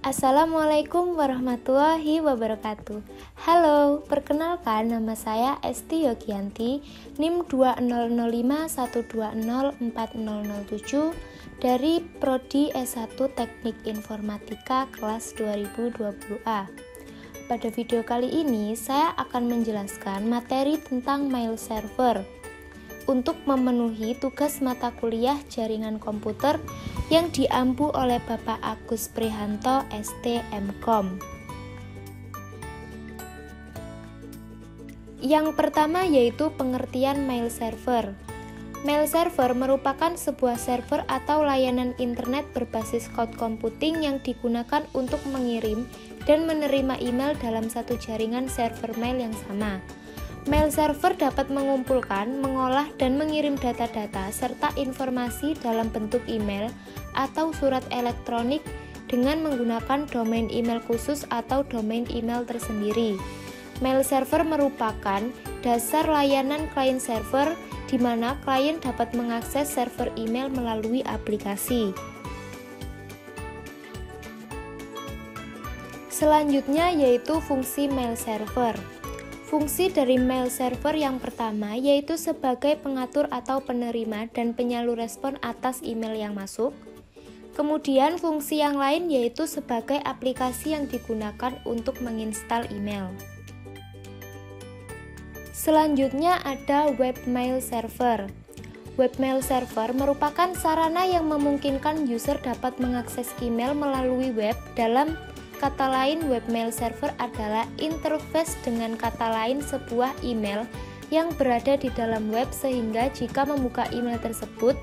Assalamualaikum warahmatullahi wabarakatuh. Halo, perkenalkan nama saya Esti Yogianti, NIM 2005120407 dari Prodi S1 Teknik Informatika kelas 2020A. Pada video kali ini, saya akan menjelaskan materi tentang mail server untuk memenuhi tugas mata kuliah jaringan komputer yang diampu oleh Bapak Agus Prihanto, ST MKom. Yang pertama yaitu pengertian mail server. Mail server merupakan sebuah server atau layanan internet berbasis cloud computing yang digunakan untuk mengirim dan menerima email dalam satu jaringan server mail yang sama. Mail server dapat mengumpulkan, mengolah, dan mengirim data-data serta informasi dalam bentuk email atau surat elektronik dengan menggunakan domain email khusus atau domain email tersendiri. Mail server merupakan dasar layanan client server di mana klien dapat mengakses server email melalui aplikasi. Selanjutnya yaitu fungsi mail server. Fungsi dari mail server yang pertama yaitu sebagai pengatur atau penerima dan penyalur respon atas email yang masuk. Kemudian fungsi yang lain yaitu sebagai aplikasi yang digunakan untuk menginstal email. Selanjutnya ada webmail server. Webmail server merupakan sarana yang memungkinkan user dapat mengakses email melalui web. Dalam kata lain, webmail server adalah interface dengan kata lain sebuah email yang berada di dalam web, sehingga jika membuka email tersebut,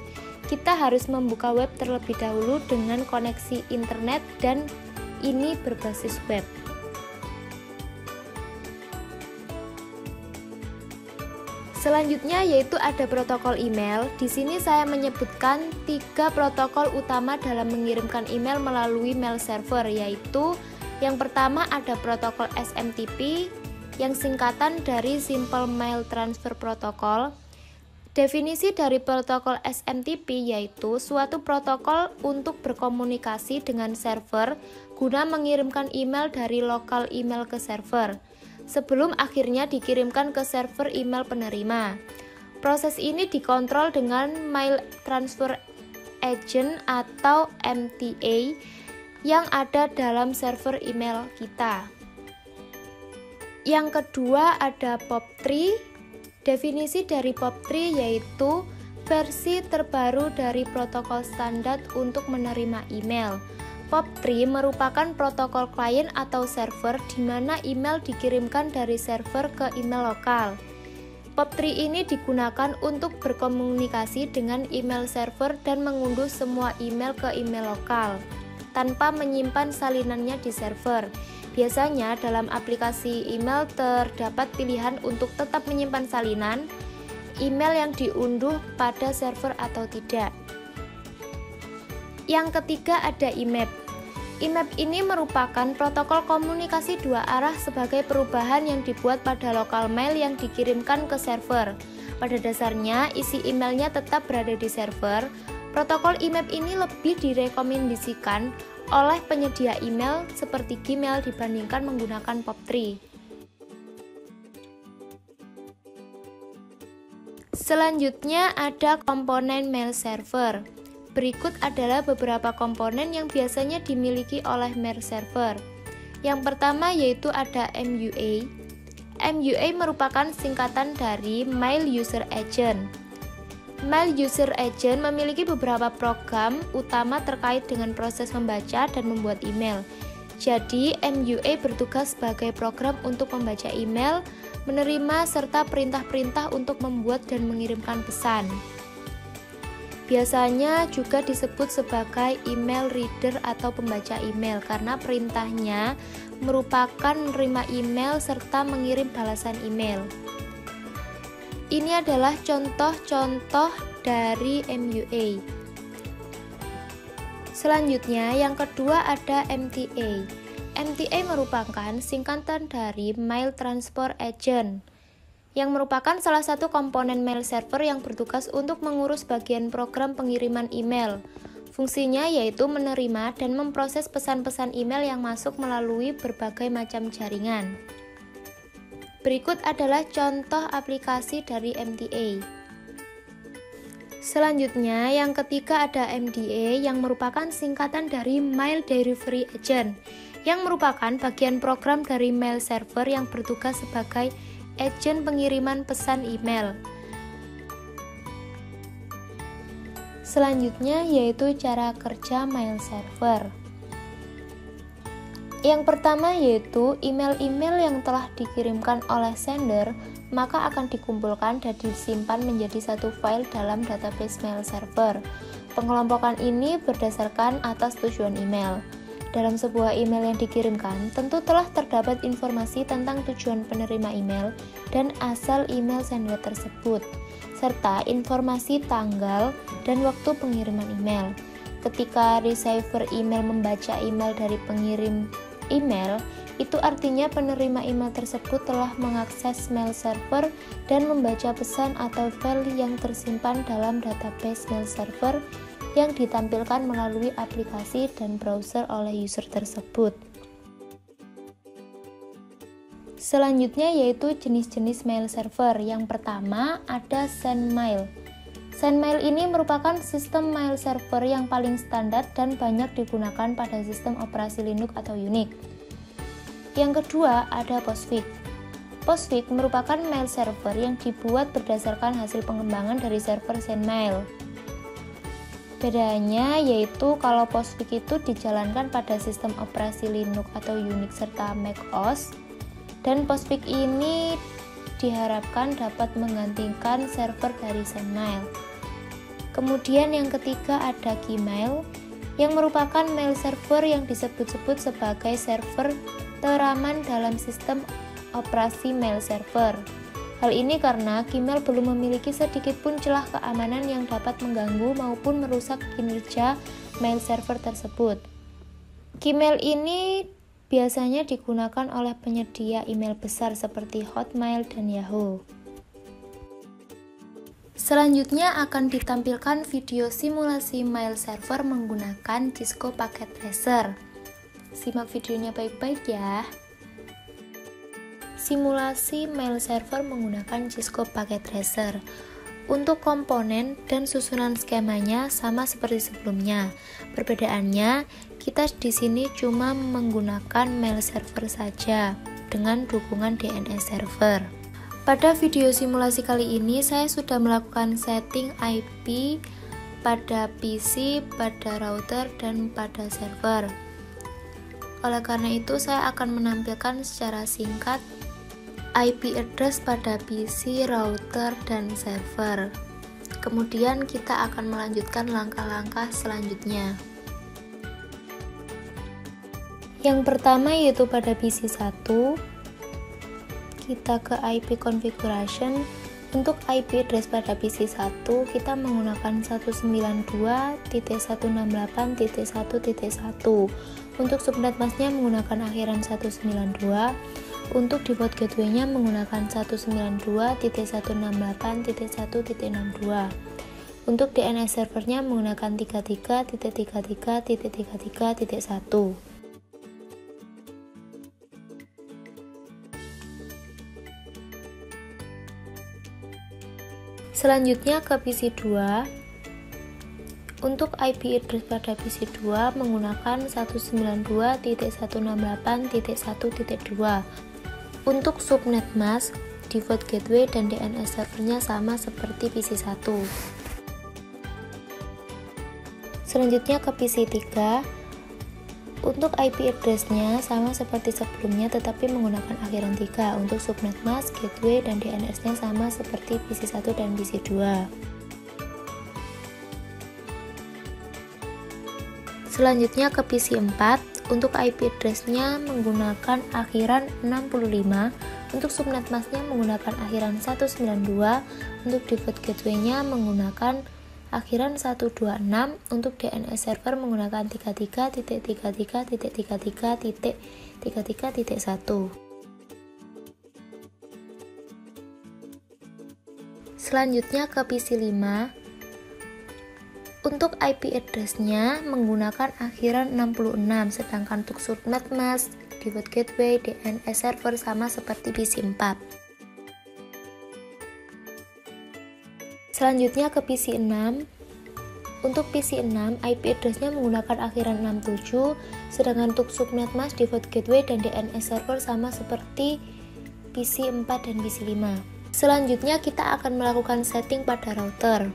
kita harus membuka web terlebih dahulu dengan koneksi internet dan ini berbasis web. Selanjutnya yaitu ada protokol email. Di sini saya menyebutkan 3 protokol utama dalam mengirimkan email melalui mail server, yaitu yang pertama ada protokol SMTP yang singkatan dari Simple Mail Transfer Protocol. Definisi dari protokol SMTP yaitu suatu protokol untuk berkomunikasi dengan server guna mengirimkan email dari lokal email ke server sebelum akhirnya dikirimkan ke server email penerima. Proses ini dikontrol dengan Mail Transfer Agent atau MTA yang ada dalam server email kita. Yang kedua ada POP3. Definisi dari POP3 yaitu versi terbaru dari protokol standar untuk menerima email. POP3 merupakan protokol klien atau server di mana email dikirimkan dari server ke email lokal. POP3 ini digunakan untuk berkomunikasi dengan email server dan mengunduh semua email ke email lokal tanpa menyimpan salinannya di server. Biasanya dalam aplikasi email terdapat pilihan untuk tetap menyimpan salinan email yang diunduh pada server atau tidak. Yang ketiga ada IMAP. IMAP ini merupakan protokol komunikasi dua arah sebagai perubahan yang dibuat pada lokal mail yang dikirimkan ke server. Pada dasarnya, isi emailnya tetap berada di server. Protokol IMAP ini lebih direkomendasikan oleh penyedia email seperti Gmail dibandingkan menggunakan POP3. Selanjutnya ada komponen mail server. Berikut adalah beberapa komponen yang biasanya dimiliki oleh mail server. Yang pertama yaitu ada MUA. MUA merupakan singkatan dari Mail User Agent. Mail User Agent memiliki beberapa program utama terkait dengan proses membaca dan membuat email. Jadi, MUA bertugas sebagai program untuk membaca email, menerima, serta perintah-perintah untuk membuat dan mengirimkan pesan. Biasanya juga disebut sebagai email reader atau pembaca email karena perintahnya merupakan menerima email serta mengirim balasan email. Ini adalah contoh-contoh dari MUA. Selanjutnya, yang kedua ada MTA. MTA merupakan singkatan dari Mail Transfer Agent, yang merupakan salah satu komponen mail server yang bertugas untuk mengurus bagian program pengiriman email. Fungsinya yaitu menerima dan memproses pesan-pesan email yang masuk melalui berbagai macam jaringan. Berikut adalah contoh aplikasi dari MDA. Selanjutnya, yang ketiga ada MDA yang merupakan singkatan dari Mail Delivery Agent, yang merupakan bagian program dari mail server yang bertugas sebagai agen pengiriman pesan email. Selanjutnya yaitu cara kerja mail server. Yang pertama yaitu email-email yang telah dikirimkan oleh sender maka akan dikumpulkan dan disimpan menjadi satu file dalam database mail server. Pengelompokan ini berdasarkan atas tujuan email. Dalam sebuah email yang dikirimkan, tentu telah terdapat informasi tentang tujuan penerima email dan asal email sender tersebut, serta informasi tanggal dan waktu pengiriman email. Ketika receiver email membaca email dari pengirim email, itu artinya penerima email tersebut telah mengakses mail server dan membaca pesan atau file yang tersimpan dalam database mail server yang ditampilkan melalui aplikasi dan browser oleh user tersebut. Selanjutnya yaitu jenis-jenis mail server. Yang pertama ada SendMail. SendMail ini merupakan sistem mail server yang paling standar dan banyak digunakan pada sistem operasi Linux atau Unix. Yang kedua ada Postfix. Postfix merupakan mail server yang dibuat berdasarkan hasil pengembangan dari server SendMail. Bedanya yaitu kalau Postfix itu dijalankan pada sistem operasi Linux atau Unix serta macOS, dan Postfix ini diharapkan dapat menggantikan server dari SendMail. Kemudian yang ketiga ada Gmail, yang merupakan mail server yang disebut-sebut sebagai server teraman dalam sistem operasi mail server. Hal ini karena Gmail belum memiliki sedikit pun celah keamanan yang dapat mengganggu maupun merusak kinerja mail server tersebut. Gmail ini biasanya digunakan oleh penyedia email besar seperti Hotmail dan Yahoo. Selanjutnya akan ditampilkan video simulasi mail server menggunakan Cisco Packet Tracer. Simak videonya baik-baik ya. Simulasi mail server menggunakan Cisco Packet Tracer. Untuk komponen dan susunan skemanya sama seperti sebelumnya. Perbedaannya, kita di sini cuma menggunakan mail server saja dengan dukungan DNS server. Pada video simulasi kali ini, saya sudah melakukan setting IP pada PC, pada router, dan pada server. Oleh karena itu, saya akan menampilkan secara singkat IP address pada PC, router, dan server. Kemudian kita akan melanjutkan langkah-langkah selanjutnya. Yang pertama yaitu pada PC 1, kita ke IP configuration. Untuk IP address pada PC 1, kita menggunakan 192.168.1.1. Untuk subnet masknya menggunakan akhiran 192. Untuk default gateway-nya menggunakan 192.168.1.62. Untuk DNS servernya menggunakan 33.33.33.1. Selanjutnya ke PC 2. Untuk IP address pada PC 2 menggunakan 192.168.1.2. Untuk subnet mask, default gateway dan DNS servernya sama seperti PC 1. Selanjutnya ke PC 3. Untuk IP address-nya sama seperti sebelumnya tetapi menggunakan akhiran 3. Untuk subnet mask, gateway, dan DNS-nya sama seperti PC 1 dan PC 2. Selanjutnya ke PC 4. Untuk IP address-nya menggunakan akhiran 65. Untuk subnet masknya menggunakan akhiran 192. Untuk default gateway-nya menggunakan akhiran 126. Untuk DNS server menggunakan 33.33.33.1. Selanjutnya ke PC 5. Untuk IP address-nya menggunakan akhiran 66, sedangkan untuk subnet mask, default gateway, DNS server sama seperti PC 4. Selanjutnya ke PC 6. Untuk PC 6, IP address-nya menggunakan akhiran 67, sedangkan untuk subnet mask, default gateway, dan DNS server sama seperti PC 4 dan PC 5. Selanjutnya kita akan melakukan setting pada router.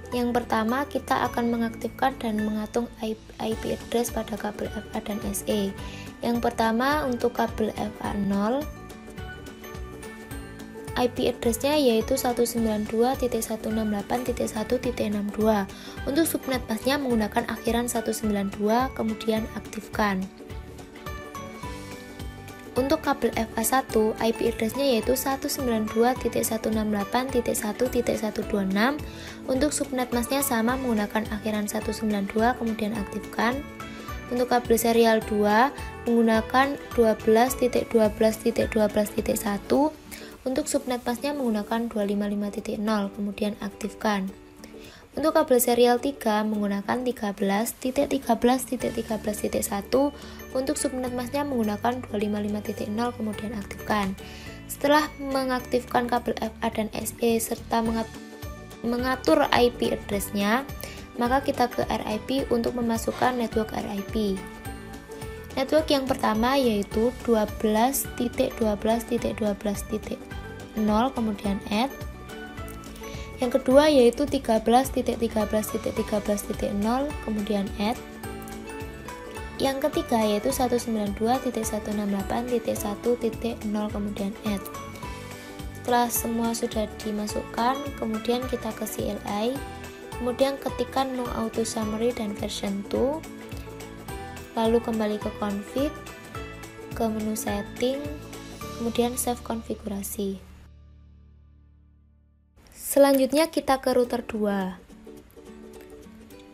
Yang pertama, kita akan mengaktifkan dan mengatur IP address pada kabel FA dan SE. Yang pertama, untuk kabel FA0, IP address-nya yaitu 192.168.1.62. Untuk subnet mask-nya menggunakan akhiran 192, kemudian aktifkan. Untuk kabel FA1, IP address-nya yaitu 192.168.1.126. Untuk subnet mask-nya sama menggunakan akhiran 192, kemudian aktifkan. Untuk kabel serial 2 menggunakan 12.12.12.1. Untuk subnet mask-nya menggunakan 255.0, kemudian aktifkan. Untuk kabel serial 3 menggunakan 13.13.13.1. Untuk subnet mask-nya menggunakan 255.0, kemudian aktifkan. Setelah mengaktifkan kabel FA dan SE serta mengatur IP address-nya, maka kita ke RIP untuk memasukkan network RIP. Network yang pertama yaitu 12.12.12.0, kemudian add. Yang kedua yaitu 13.13.13.0, kemudian add. Yang ketiga yaitu 192.168.1.0, kemudian add. Setelah semua sudah dimasukkan, kemudian kita ke CLI, kemudian ketikkan no auto summary dan version 2, lalu kembali ke config, ke menu setting, kemudian save konfigurasi. Selanjutnya kita ke router 2.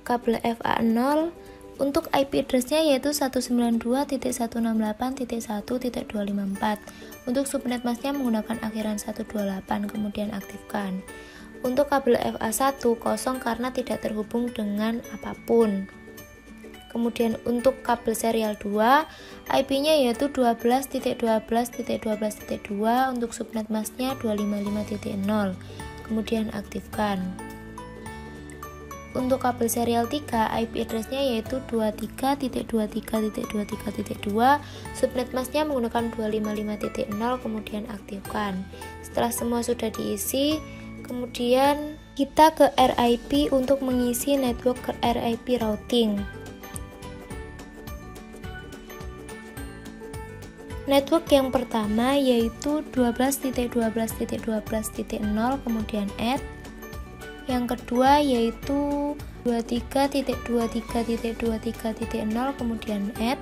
Kabel FA0, untuk IP address-nya yaitu 192.168.1.254. Untuk subnet mask-nya menggunakan akhiran 128, kemudian aktifkan. Untuk kabel FA1 kosong karena tidak terhubung dengan apapun. Kemudian untuk kabel serial 2, IP-nya yaitu 12.12.12.2, untuk subnet mask-nya 255.0. Kemudian aktifkan. Untuk kabel serial 3, IP address-nya yaitu 23.23.23.2, subnet mask-nya menggunakan 255.0, kemudian aktifkan. Setelah semua sudah diisi, kemudian kita ke RIP untuk mengisi network ke RIP routing. Network yang pertama yaitu 12.12.12.0, kemudian add. Yang kedua yaitu 23.23.23.0, kemudian add.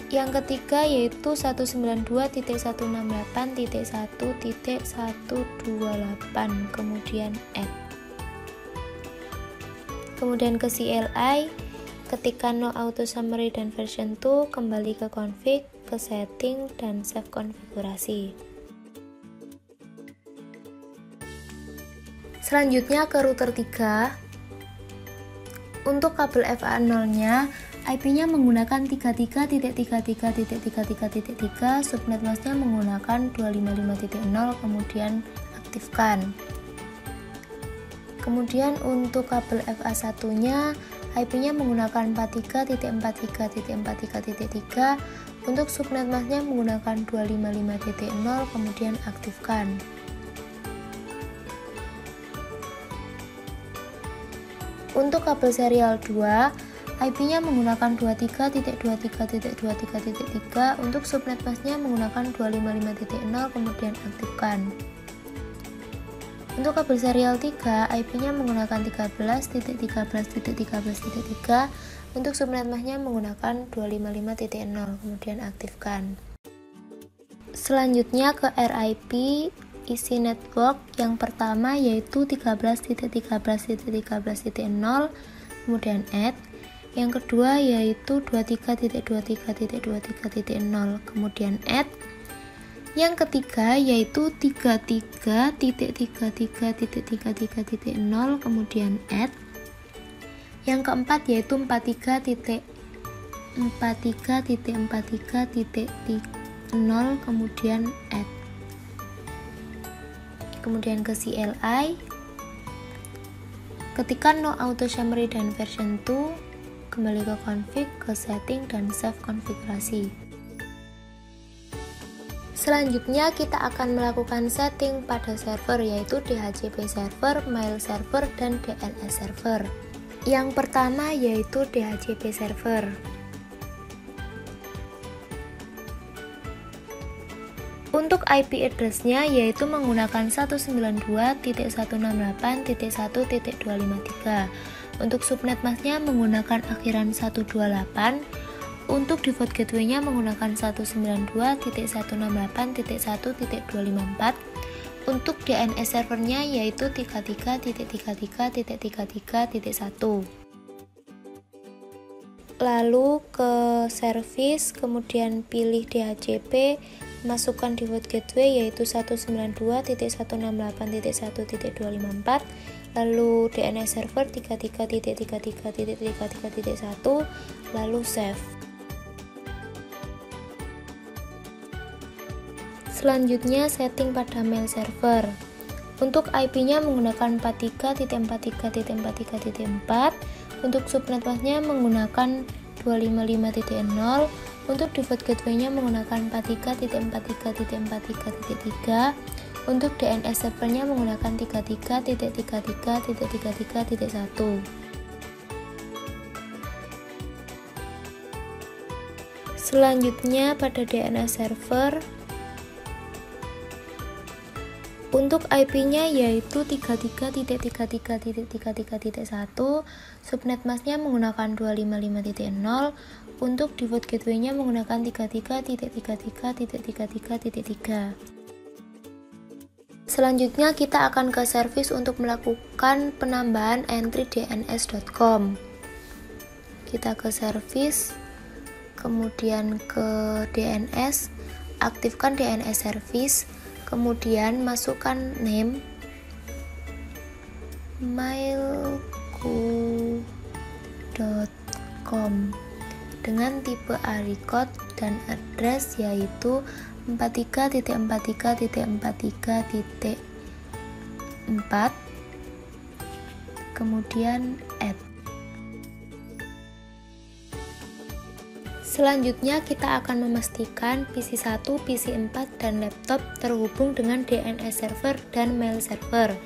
Yang ketiga yaitu 192.168.1.128, kemudian add. Kemudian ke CLI, ketika no auto summary dan version 2, kembali ke config, ke setting, dan save konfigurasi. Selanjutnya ke router 3. Untuk kabel FA0-nya, IP-nya menggunakan 33.33.33.3, subnet mask-nya menggunakan 255.0, kemudian aktifkan. Kemudian untuk kabel FA1-nya, IP-nya menggunakan 43.43.43.3, untuk subnet mask-nya menggunakan 255.0, kemudian aktifkan. Untuk kabel serial 2, IP-nya menggunakan 23.23.23.3, untuk subnet mask-nya menggunakan 255.0, kemudian aktifkan. Untuk kabel serial 3, IP-nya menggunakan 13.13.13.3, untuk subnet mask-nya menggunakan 255.0, kemudian aktifkan. Selanjutnya ke RIP, isi network yang pertama yaitu 13.13.13.0, kemudian add. Yang kedua yaitu 23.23.23.0, kemudian add. Yang ketiga yaitu 33.33.33.0 kemudian add. Yang keempat yaitu 43.43.43.0 kemudian add. Kemudian ke CLI, ketikkan no auto summary dan version 2, kembali ke config, ke setting dan save konfigurasi. Selanjutnya kita akan melakukan setting pada server yaitu DHCP server, mail server, dan DNS server. Yang pertama yaitu DHCP server. Untuk IP address-nya yaitu menggunakan 192.168.1.253. Untuk subnet mask-nya menggunakan akhiran 128. Untuk default gateway-nya menggunakan 192.168.1.254. Untuk DNS servernya yaitu 33.33.33.1. Lalu ke service, kemudian pilih DHCP, masukkan default gateway yaitu 192.168.1.254, lalu DNS server 33.33.33.1, lalu save. Selanjutnya setting pada mail server. Untuk IP-nya menggunakan 43.43.43.4. Untuk subnet mask-nya menggunakan 255.0. Untuk default gateway-nya menggunakan 43.43.43.3. Untuk DNS servernya menggunakan 33.33.33.1. Selanjutnya pada DNS server, untuk IP-nya yaitu 33.33.33.1, subnet mask-nya menggunakan 255.0, untuk default gateway-nya menggunakan 33.33.33.3. Selanjutnya kita akan ke service untuk melakukan penambahan entry dns.com. Kita ke service, kemudian ke DNS, aktifkan DNS service, kemudian masukkan name mailku.com dengan tipe ARICOD dan address yaitu 43.43.43.4, kemudian add. Selanjutnya kita akan memastikan PC 1, PC 4, dan laptop terhubung dengan DNS server dan mail server.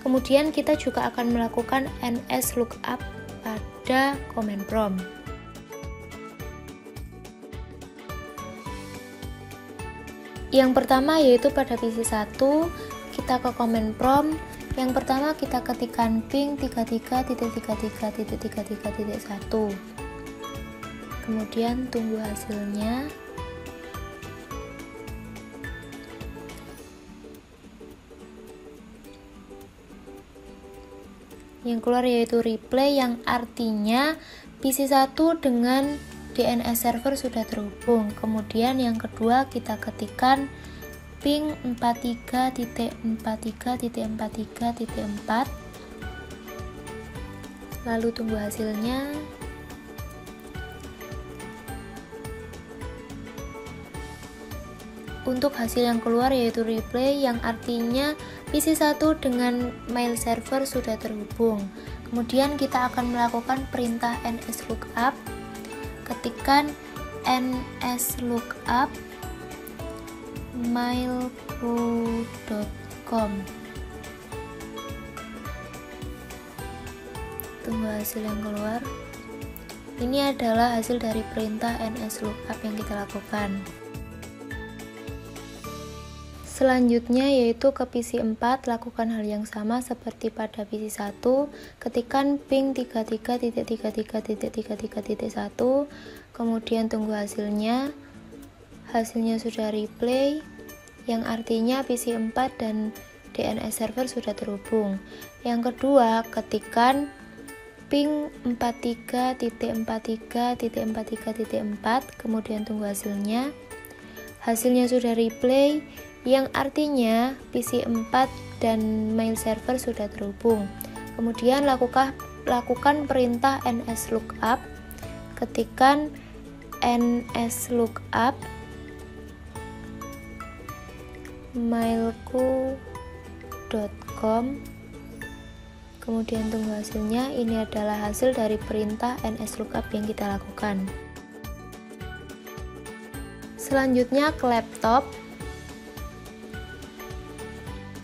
Kemudian kita juga akan melakukan nslookup pada command prompt. Yang pertama yaitu pada PC 1, kita ke command prompt. Yang pertama kita ketikkan ping 33.33.33.1. Kemudian tunggu hasilnya. Yang keluar yaitu reply, yang artinya PC 1 dengan DNS server sudah terhubung. Kemudian yang kedua kita ketikkan ping 43.43.43.4, lalu tunggu hasilnya. Untuk hasil yang keluar yaitu reply, yang artinya PC 1 dengan mail server sudah terhubung. Kemudian kita akan melakukan perintah nslookup. Ketikkan nslookup mailku.com. Tunggu hasil yang keluar. Ini adalah hasil dari perintah nslookup yang kita lakukan. Selanjutnya yaitu ke PC 4, lakukan hal yang sama seperti pada PC 1, ketikkan ping 33.33.33.1, kemudian tunggu hasilnya. Hasilnya sudah replay, yang artinya PC 4 dan DNS server sudah terhubung. Yang kedua, ketikkan ping 43.43.43.4, kemudian tunggu hasilnya. hasilnya sudah replay, yang artinya PC 4 dan mail server sudah terhubung. Kemudian lakukan perintah nslookup, ketikkan nslookup mailku.com, kemudian tunggu hasilnya. Ini adalah hasil dari perintah nslookup yang kita lakukan. Selanjutnya ke laptop,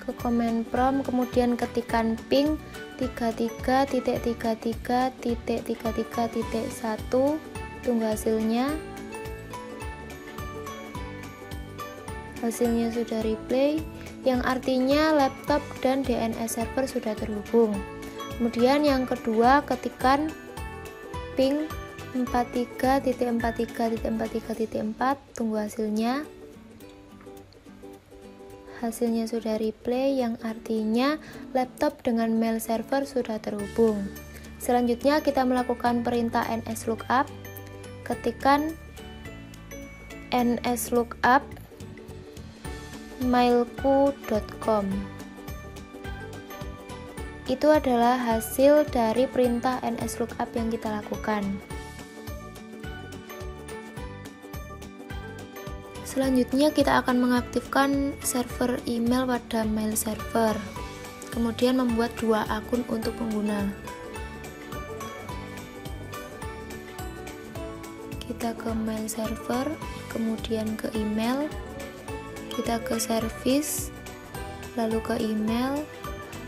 ke command prompt, kemudian ketikkan ping 33.33.33.1, tunggu hasilnya. Hasilnya sudah replay, yang artinya laptop dan DNS server sudah terhubung. Kemudian yang kedua, ketikkan ping 43.43.43.4, tunggu hasilnya. Hasilnya sudah replay, yang artinya laptop dengan mail server sudah terhubung. Selanjutnya kita melakukan perintah nslookup, ketikkan nslookup mailku.com. Itu adalah hasil dari perintah nslookup yang kita lakukan. Selanjutnya kita akan mengaktifkan server email pada mail server, kemudian membuat 2 akun untuk pengguna. Kita ke mail server, kemudian ke email, kita ke service, lalu ke email,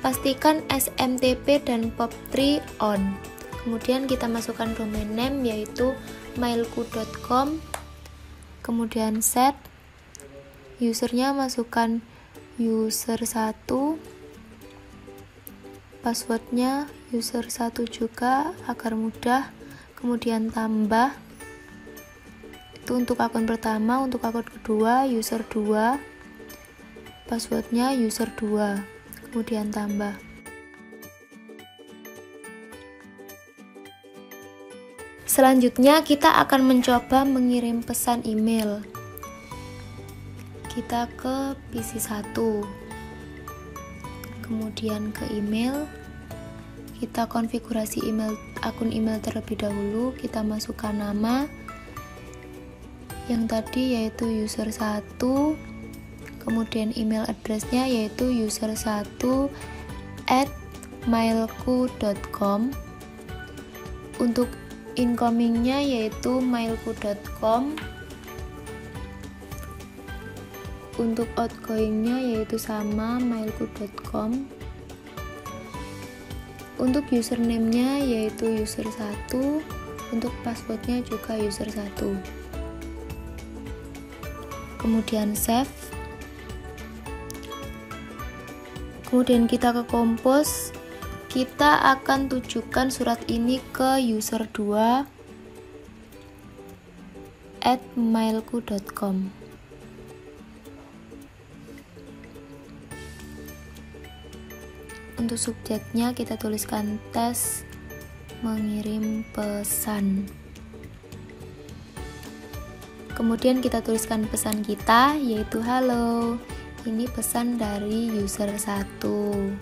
pastikan SMTP dan POP3 on. Kemudian kita masukkan domain name yaitu mailku.com, kemudian set, usernya masukkan user 1, passwordnya user 1 juga agar mudah, kemudian tambah. Itu untuk akun pertama. Untuk akun kedua user 2, passwordnya user 2, kemudian tambah. Selanjutnya kita akan mencoba mengirim pesan email. Kita ke PC 1, kemudian ke email, kita konfigurasi akun email terlebih dahulu. Kita masukkan nama yang tadi yaitu user 1, kemudian email addressnya yaitu user1@mailku.com. Untuk incomingnya yaitu mailku.com. Untuk outgoingnya yaitu sama mailku.com. Untuk username-nya yaitu user 1. Untuk passwordnya juga user 1. Kemudian save. Kemudian kita ke compose. Kita akan tujukan surat ini ke user 2@mailku.com. Untuk subjeknya kita tuliskan tes mengirim pesan. Kemudian kita tuliskan pesan kita yaitu halo. Ini pesan dari user 1.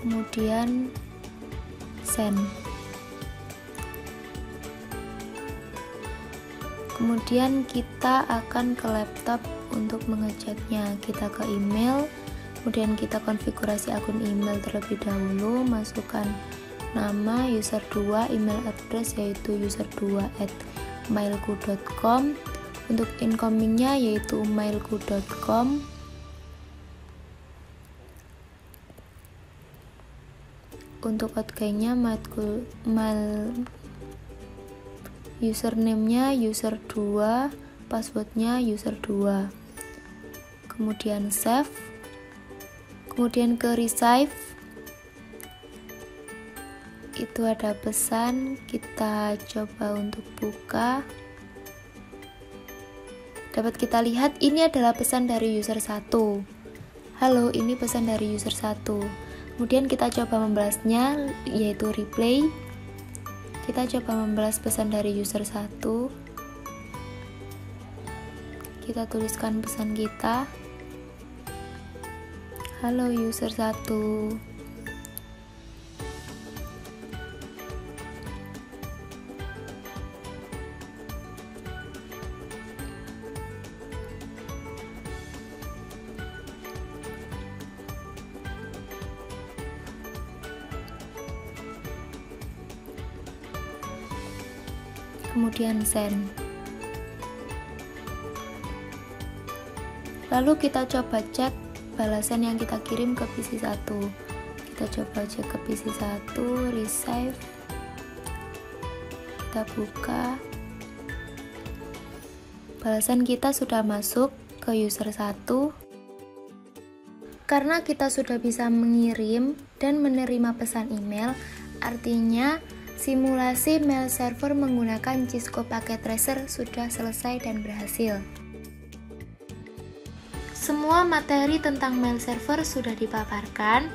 Kemudian send. Kemudian kita akan ke laptop untuk mengeceknya. Kita ke email, kemudian kita konfigurasi akun email terlebih dahulu, masukkan nama user 2, email address yaitu user2@mailku.com. Untuk incomingnya yaitu mailku.com. Untuk outgoingnya username-nya user 2, passwordnya user 2. Kemudian save. Kemudian ke receive. Itu ada pesan, kita coba untuk buka. Dapat kita lihat ini adalah pesan dari user 1. Halo, ini pesan dari user 1. Kemudian kita coba membalasnya, yaitu reply. Kita coba membalas pesan dari user 1. Kita tuliskan pesan kita. Halo user 1. Kemudian send. Lalu kita coba cek balasan yang kita kirim ke PC1. Kita coba cek ke PC1, receive. Kita buka. Balasan kita sudah masuk ke user 1. Karena kita sudah bisa mengirim dan menerima pesan email, artinya simulasi mail server menggunakan Cisco Packet Tracer sudah selesai dan berhasil. Semua materi tentang mail server sudah dipaparkan.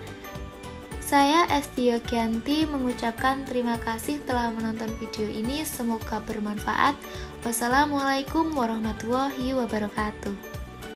Saya Esti Yogianti mengucapkan terima kasih telah menonton video ini. Semoga bermanfaat. Wassalamualaikum warahmatullahi wabarakatuh.